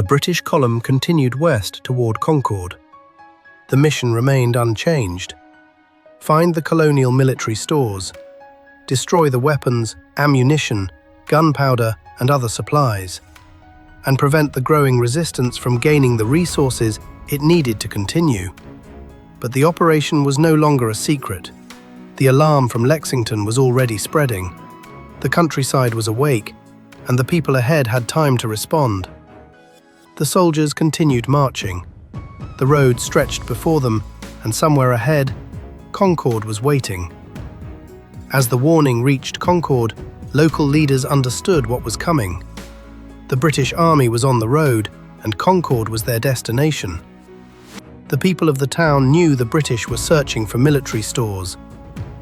The British column continued west toward Concord. The mission remained unchanged. Find the colonial military stores, destroy the weapons, ammunition, gunpowder, and other supplies, and prevent the growing resistance from gaining the resources it needed to continue. But the operation was no longer a secret. The alarm from Lexington was already spreading. The countryside was awake, and the people ahead had time to respond. The soldiers continued marching. The road stretched before them, and somewhere ahead, Concord was waiting. As the warning reached Concord, local leaders understood what was coming. The British Army was on the road, and Concord was their destination. The people of the town knew the British were searching for military stores,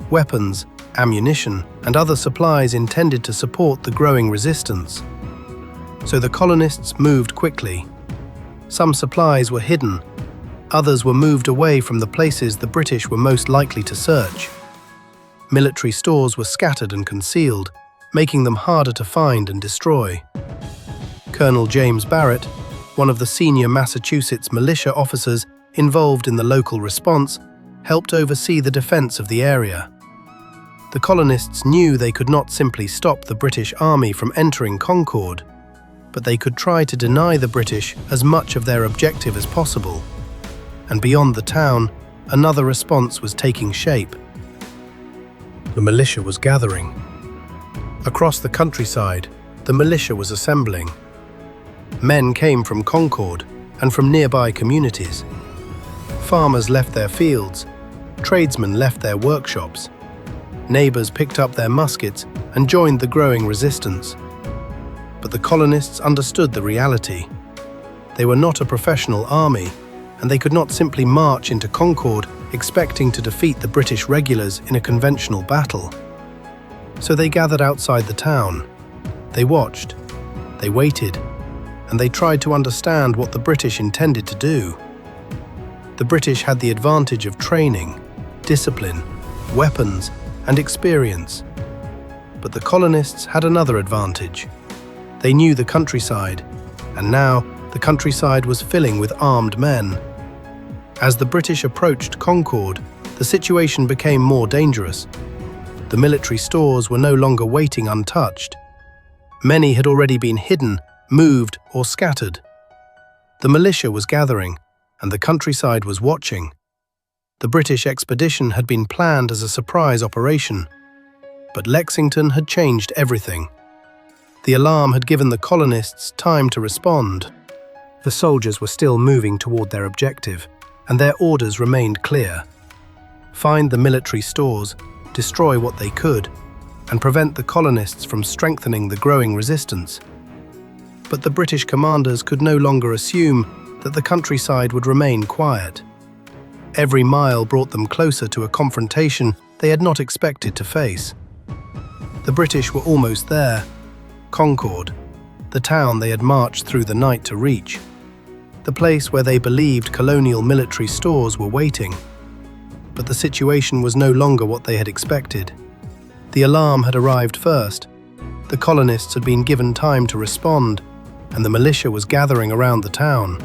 weapons, ammunition, and other supplies intended to support the growing resistance. So the colonists moved quickly. Some supplies were hidden, others were moved away from the places the British were most likely to search. Military stores were scattered and concealed, making them harder to find and destroy. Colonel James Barrett, one of the senior Massachusetts militia officers involved in the local response, helped oversee the defense of the area. The colonists knew they could not simply stop the British Army from entering Concord, but they could try to deny the British as much of their objective as possible. And beyond the town, another response was taking shape. The militia was gathering. Across the countryside, the militia was assembling. Men came from Concord and from nearby communities. Farmers left their fields, tradesmen left their workshops. Neighbors picked up their muskets and joined the growing resistance. But the colonists understood the reality. They were not a professional army, and they could not simply march into Concord expecting to defeat the British regulars in a conventional battle. So they gathered outside the town. They watched, they waited, and they tried to understand what the British intended to do. The British had the advantage of training, discipline, weapons, and experience. But the colonists had another advantage. They knew the countryside, and now the countryside was filling with armed men. As the British approached Concord, the situation became more dangerous. The military stores were no longer waiting untouched. Many had already been hidden, moved, or scattered. The militia was gathering, and the countryside was watching. The British expedition had been planned as a surprise operation, but Lexington had changed everything. The alarm had given the colonists time to respond. The soldiers were still moving toward their objective, and their orders remained clear. Find the military stores, destroy what they could, and prevent the colonists from strengthening the growing resistance. But the British commanders could no longer assume that the countryside would remain quiet. Every mile brought them closer to a confrontation they had not expected to face. The British were almost there. Concord, the town they had marched through the night to reach. The place where they believed colonial military stores were waiting. But the situation was no longer what they had expected. The alarm had arrived first. The colonists had been given time to respond, and the militia was gathering around the town.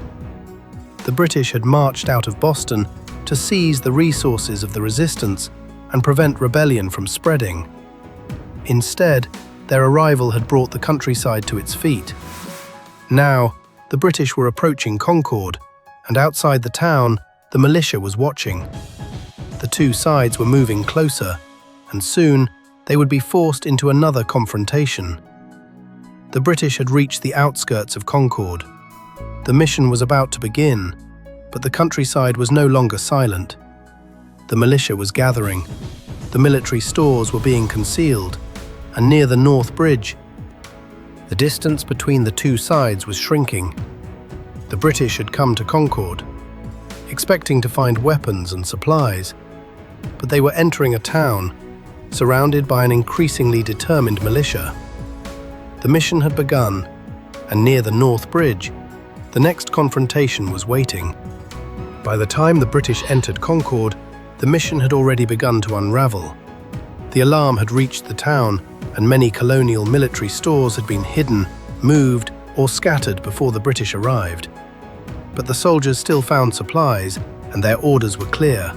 The British had marched out of Boston to seize the resources of the resistance and prevent rebellion from spreading. Instead, their arrival had brought the countryside to its feet. Now, the British were approaching Concord, and outside the town, the militia was watching. The two sides were moving closer, and soon they would be forced into another confrontation. The British had reached the outskirts of Concord. The mission was about to begin, but the countryside was no longer silent. The militia was gathering. The military stores were being concealed, and near the North Bridge, the distance between the two sides was shrinking. The British had come to Concord, expecting to find weapons and supplies, but they were entering a town, surrounded by an increasingly determined militia. The mission had begun, and near the North Bridge, the next confrontation was waiting. By the time the British entered Concord, the mission had already begun to unravel. The alarm had reached the town, and many colonial military stores had been hidden, moved, or scattered before the British arrived. But the soldiers still found supplies, and their orders were clear: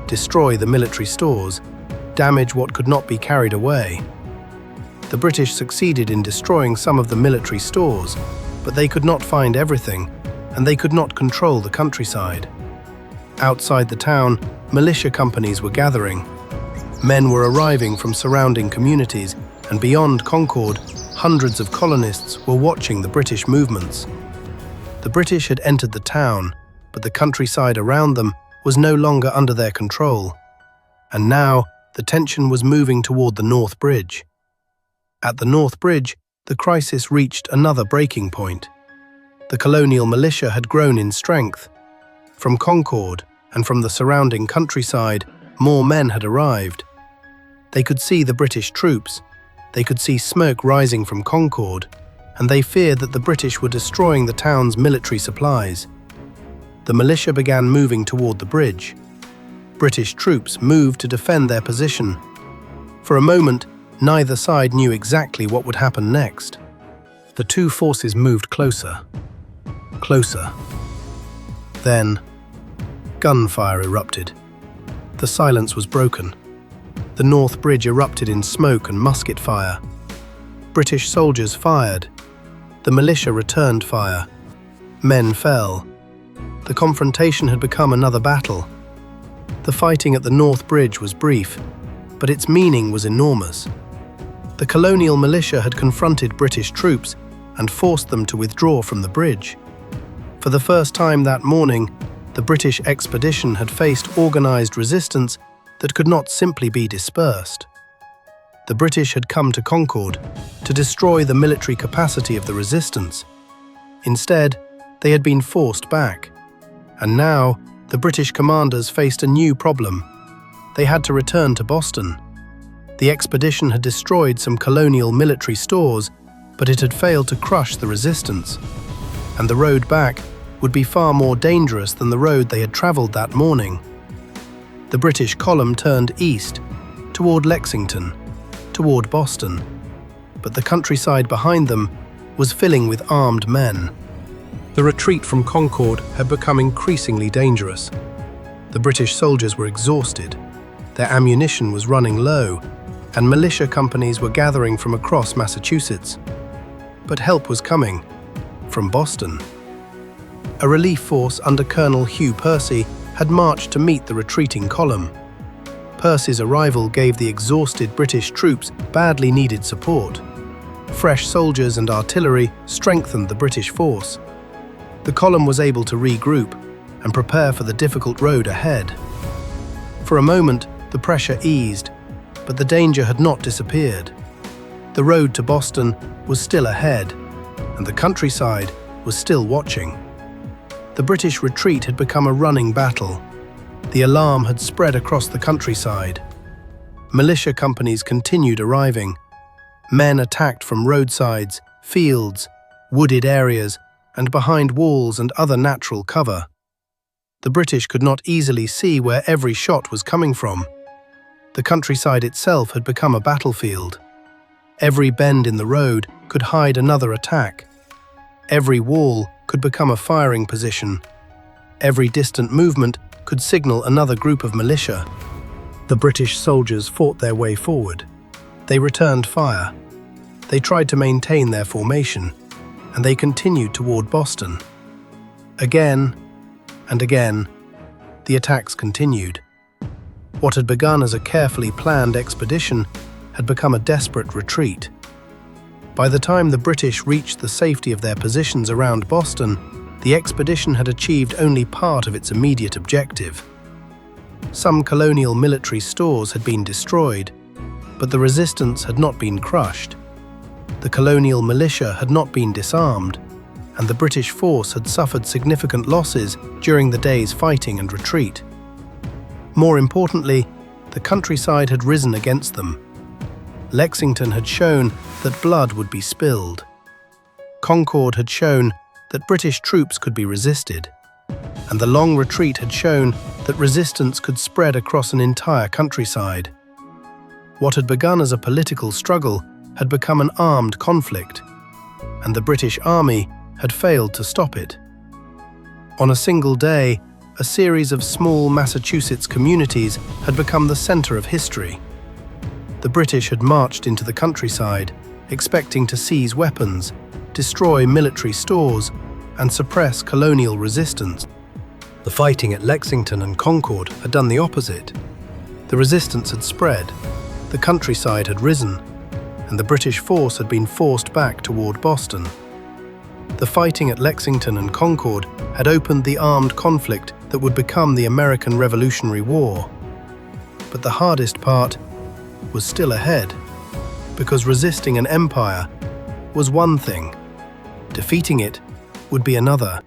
destroy the military stores, damage what could not be carried away. The British succeeded in destroying some of the military stores, but they could not find everything, and they could not control the countryside. Outside the town, militia companies were gathering. Men were arriving from surrounding communities, and beyond Concord, hundreds of colonists were watching the British movements. The British had entered the town, but the countryside around them was no longer under their control. And now, the tension was moving toward the North Bridge. At the North Bridge, the crisis reached another breaking point. The colonial militia had grown in strength. From Concord and from the surrounding countryside, more men had arrived. They could see the British troops, they could see smoke rising from Concord, and they feared that the British were destroying the town's military supplies. The militia began moving toward the bridge. British troops moved to defend their position. For a moment, neither side knew exactly what would happen next. The two forces moved closer. Closer. Then, gunfire erupted. The silence was broken. The North Bridge erupted in smoke and musket fire. British soldiers fired. The militia returned fire. Men fell. The confrontation had become another battle. The fighting at the North Bridge was brief, but its meaning was enormous. The colonial militia had confronted British troops and forced them to withdraw from the bridge. For the first time that morning, the British expedition had faced organized resistance that could not simply be dispersed. The British had come to Concord to destroy the military capacity of the resistance. Instead, they had been forced back. And now, the British commanders faced a new problem. They had to return to Boston. The expedition had destroyed some colonial military stores, but it had failed to crush the resistance. And the road back would be far more dangerous than the road they had traveled that morning. The British column turned east, toward Lexington, toward Boston. But the countryside behind them was filling with armed men. The retreat from Concord had become increasingly dangerous. The British soldiers were exhausted, their ammunition was running low, and militia companies were gathering from across Massachusetts. But help was coming, from Boston. A relief force under Colonel Hugh Percy had marched to meet the retreating column. Percy's arrival gave the exhausted British troops badly needed support. Fresh soldiers and artillery strengthened the British force. The column was able to regroup and prepare for the difficult road ahead. For a moment, the pressure eased, but the danger had not disappeared. The road to Boston was still ahead, and the countryside was still watching. The British retreat had become a running battle. The alarm had spread across the countryside. Militia companies continued arriving. Men attacked from roadsides, fields, wooded areas, and behind walls and other natural cover. The British could not easily see where every shot was coming from. The countryside itself had become a battlefield. Every bend in the road could hide another attack. Every wall could become a firing position. Every distant movement could signal another group of militia. The British soldiers fought their way forward. They returned fire. They tried to maintain their formation, and they continued toward Boston. Again and again, the attacks continued. What had begun as a carefully planned expedition had become a desperate retreat. By the time the British reached the safety of their positions around Boston, the expedition had achieved only part of its immediate objective. Some colonial military stores had been destroyed, but the resistance had not been crushed. The colonial militia had not been disarmed, and the British force had suffered significant losses during the day's fighting and retreat. More importantly, the countryside had risen against them. Lexington had shown that blood would be spilled. Concord had shown that British troops could be resisted, and the long retreat had shown that resistance could spread across an entire countryside. What had begun as a political struggle had become an armed conflict. and the British Army had failed to stop it. On a single day, a series of small Massachusetts communities had become the center of history. The British had marched into the countryside, expecting to seize weapons, destroy military stores, and suppress colonial resistance. The fighting at Lexington and Concord had done the opposite. The resistance had spread, the countryside had risen, and the British force had been forced back toward Boston. The fighting at Lexington and Concord had opened the armed conflict that would become the American Revolutionary War. But the hardest part was still ahead, because resisting an empire was one thing, defeating it would be another.